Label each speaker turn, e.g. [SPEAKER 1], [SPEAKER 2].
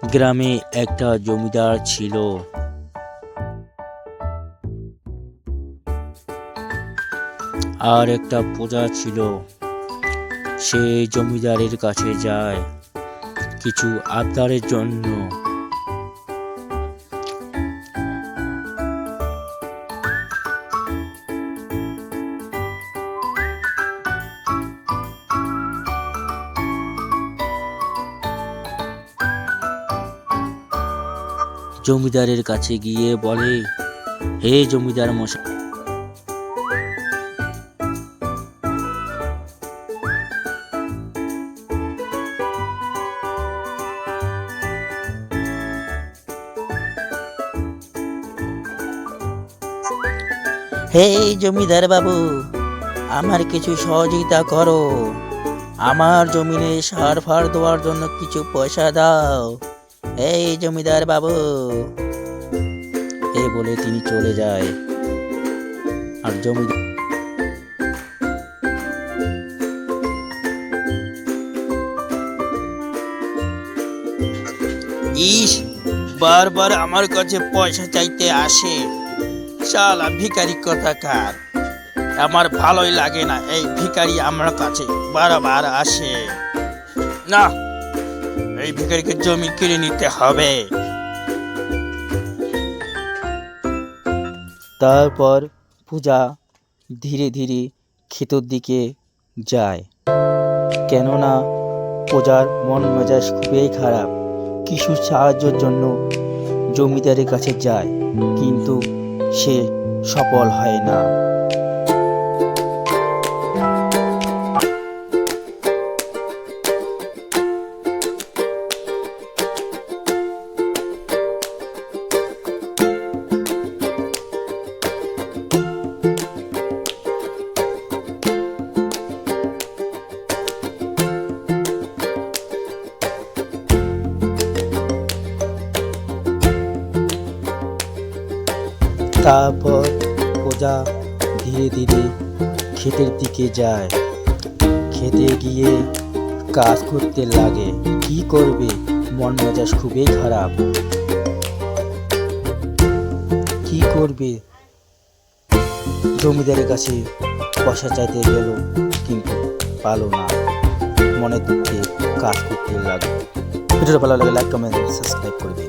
[SPEAKER 1] গ্রামে একটা জমিদার ছিল। আর একটা প্রজা ছিল। সে জমিদারের কাছে যায় কিছু আবদারের জন্য। জমিদারের কাছে গিয়ে বলে, হে জমিদার মশাই, হে জমিদার বাবু, আমার কিছু সহযোগিতা করো। আমার জমিনে সার ফার দেওয়ার জন্য কিছু পয়সা দাও। এই জমিদার বাবু, এই বলে তিনি চলে যায়। আর জমিদার ইস, বারবার আমার কাছে পয়সা চাইতে আসে, শালা ভিখারি কোথাকার। আমার ভালোই লাগে না এই ভিখারি আমার কাছে বারবার আসে। না, এই ভিখারিকে জমি কিনে নিতে হবে। তারপর পূজা ধীরে ধীরে ক্ষেতের দিকে যায়, কেননা পূজার মন মেজাজ খুবই খারাপ। কিছু সাহায্যের জন্য জমিদারের কাছে যায়, কিন্তু সে সফল হয় না। তারপর পূজা ধীরে ধীরে ক্ষেতের দিকে যায়। খেতে গিয়ে কাজ করতে লাগে। কি করবে, মন মেজাজ খুবই খারাপ। কি করবে, জমিদারের কাছে পয়সা চাইতে গেল, কিন্তু পালো না। মনে দুঃখে কাজ করতে লাগে। ভিডিওটা ভালো লাগে লাইক, কমেন্ট, সাবস্ক্রাইব করবে।